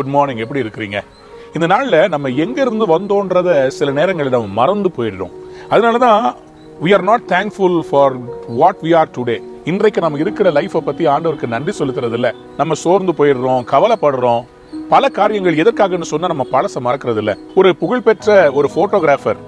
Good morning, எப்படி இருக்கிறீங்க? இந்த நாளில் நம்ம எங்கேருந்து வந்தோன்றத சில நேரங்களில் நம்ம மறந்து போயிடுறோம். அதனால தான் we are not thankful for what we are today. இன்றைக்கு நம்ம இருக்கிற லைஃப்பை பற்றி ஆண்டவருக்கு நன்றி செலுத்துறது இல்லை. நம்ம சோர்ந்து போயிடுறோம், கவலைப்படுறோம். பல காரியங்கள் எதற்காகன்னு சொன்னால் நம்ம பழசை மறக்கிறது இல்லை. ஒரு புகழ்பெற்ற ஒரு photographer,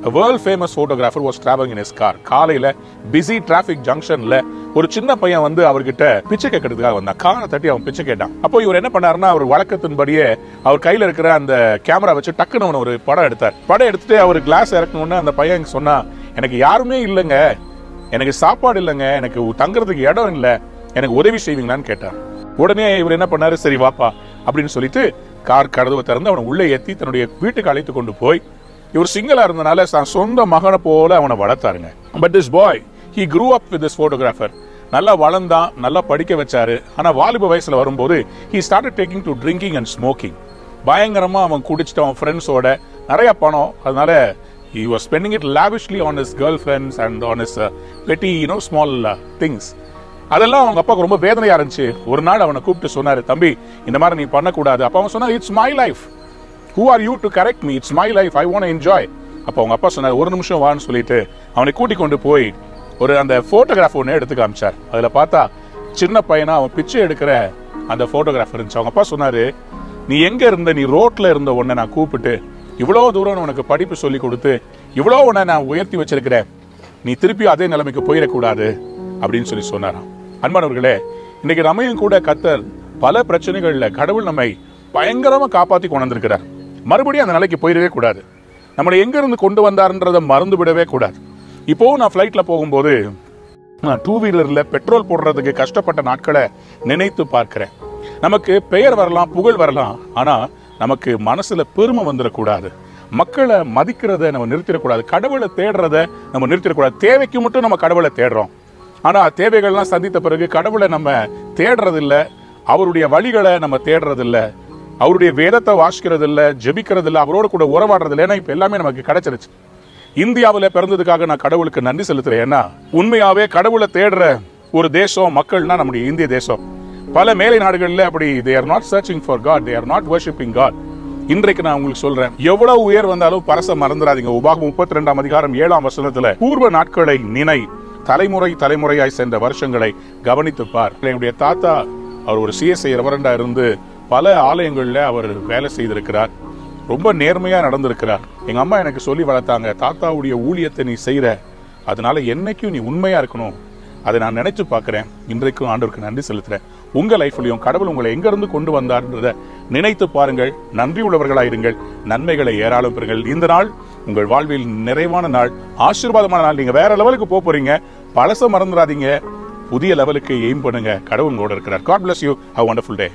a world famous photographer was traveling in his car. காலையில பிஸி டிராஃபிக் ஜங்ஷன்ல ஒரு சின்ன பையன் வந்து அவர்கிட்ட பிச்சை கேட்கறதுக்காக வந்தான். காரை தட்டி அவன் பிச்சை கேட்டான். அப்போ இவர் என்ன பண்ணாருன்னா, அவர் வழக்கத்தின்படியே அவர் கையில இருக்கிற அந்த கேமரா வச்சு டக்குன்னு அவனை ஒரு படம் எடுத்தார். படம் எடுத்துட்டு அவர் கிளாஸ் இறக்கணும்னு அந்த பையன் சொன்னா, எனக்கு யாருமே இல்லைங்க, எனக்கு சாப்பாடு இல்லைங்க, எனக்கு தங்குறதுக்கு இடம் இல்லை, எனக்கு உதவி செய்வீங்களான்னு கேட்டார். உடனே இவர் என்ன பண்ணாரு, சரி வாப்பா அப்படின்னு சொல்லிட்டு கார் கதவை திறந்து அவனை உள்ளே ஏற்றி தன்னுடைய வீட்டுக்கு அழைத்து கொண்டு போய், இவர் சிங்களா இருந்தனால சொந்த மகனை போல அவனை வளர்த்தாருங்க. But this boy, he grew up with this photographer. நல்லா வளர்ந்தான், நல்லா படிக்க வச்சாரு. ஆனா வாலிப வயசுல வரும்போது he started taking to drinking and smoking. பயங்கரமா அவன் குடிச்சிட்டு அவன் ஃப்ரெண்ட்ஸோட நிறைய பணம், அதனால he was spending it lavishly on his girlfriends and on his petty small things. அதெல்லாம் அவங்க அப்பாவுக்கு ரொம்ப வேதனையா இருந்துச்சு. ஒரு நாள் அவனை கூப்பிட்டு சொன்னாரு, தம்பி இந்த மாதிரி நீ பண்ணக்கூடாது. அப்ப அவன் சொன்னாரு, it's my life, who are you to correct me, it's my life, I want to enjoy. அப்போ அவங்க அப்பா சொன்னார், ஒரு நிமிஷம் வான்னு சொல்லிட்டு அவனை கூட்டி கொண்டு போய் ஒரு அந்த போட்டோகிராஃப் ஒன்று எடுத்து காமிச்சார். அதில் பார்த்தா சின்ன பையனா அவன் பிச்சை எடுக்கிற அந்த போட்டோகிராஃப் இருந்துச்சு. அவங்க அப்பா சொன்னாரு, நீ எங்க இருந்த, நீ ரோட்ல இருந்த உன்னை நான் கூப்பிட்டு இவ்வளோ தூரம் உனக்கு படிப்பு சொல்லி கொடுத்து இவ்வளோ உன்னை நான் உயர்த்தி வச்சிருக்கிறேன், நீ திருப்பி அதே நிலைமைக்கு போயிடக்கூடாது அப்படின்னு சொல்லி சொன்னாராம். அன்பானவர்களே, இன்னைக்கு நம்மையும் கூட கர்த்தர் பல பிரச்சனைகள்ல கடவுள் நம்மை பயங்கரமா காப்பாற்றி கொண்டு வந்திருக்கிறார். மறுபடியும் அந்த நிலைக்கு போயிடவே கூடாது. நம்மளை எங்க இருந்து கொண்டு வந்தாருன்றதை மறந்து விடவே கூடாது. இப்போ நான் ஃப்ளைட்ல போகும்போது நான் 2 வீலர்ல பெட்ரோல் போடுறதுக்கு கஷ்டப்பட்ட நாட்களை நினைத்து பார்க்கிறேன். நமக்கு பெயர் வரலாம், புகழ் வரலாம், ஆனா நமக்கு மனசுல பெருமை வந்துடக்கூடாது. மக்களை மதிக்கிறத நம்ம நிறுத்திடக்கூடாது. கடவுளை தேடுறத நம்ம நிறுத்திடக்கூடாது. தேவைக்கு மட்டும் நம்ம கடவுளை தேடுறோம், ஆனா தேவைகள்லாம் சந்தித்த பிறகு கடவுளை நம்ம தேடுறதில்ல, அவருடைய வழிகளை நம்ம தேடுறதில்ல, அவருடைய வேதத்தை வாசிக்கிறது இல்லை, ஜெபிக்கிறது இல்லை, அவரோட கூட உறவாடுறது இல்லை. ஏன்னா இப்போ எல்லாமே நமக்கு கிடைச்சிருச்சு. இந்தியாவில் பிறந்ததுக்காக நான் கடவுளுக்கு நன்றி செலுத்துறேன். ஏன்னா உண்மையாவே கடவுளை தேடுற ஒரு தேசம், மக்கள்னா நம்முடைய இந்திய தேசம். பல மேலை நாடுகளில் அப்படி they are not searching for God, they are not worshiping God. இன்றைக்கு நான் உங்களுக்கு சொல்றேன், எவ்வளவு உயர் வந்தாலும் பரச மறந்துடாதீங்க. உபாகமம் 32ஆம் அதிகாரம் 7ஆம் வசனத்துல, பூர்வ நாட்களை நினை, தலைமுறை தலைமுறையாய் சென்ற வருஷங்களை கவனித்து பார். என்னுடைய தாத்தா அவர் ஒரு CSI ரெவரண்டா இருந்து பல ஆலயங்களில் அவர் வேலை செய்திருக்கிறார். ரொம்ப நேர்மையாக நடந்திருக்கிறார். எங்கள் அம்மா எனக்கு சொல்லி வளர்த்தாங்க, தாத்தாவுடைய ஊழியத்தை நீ செய்கிற, அதனால என்னைக்கும் நீ உண்மையாக இருக்கணும். அதை நான் நினைச்சு பார்க்குறேன். இன்றைக்கும் ஆண்டவருக்கு நன்றி செலுத்துறேன். உங்கள் லைஃப்லையும் கடவுள் உங்களை எங்கேருந்து கொண்டு வந்தார்ன்றதை நினைத்து பாருங்கள். நன்றி உள்ளவர்களாயிருங்கள். நன்மைகளை ஏராளம் பெறுங்கள். இந்த நாள் உங்கள் வாழ்வில் நிறைவான நாள், ஆசீர்வாதமான நாள். நீங்கள் வேற லெவலுக்கு போறீங்க. பழச மறந்துடாதீங்க. புதிய லெவலுக்கு எய்ம் பண்ணுங்க. கடவுள் உங்களோட இருக்கிறார். God bless you. Have a wonderful day.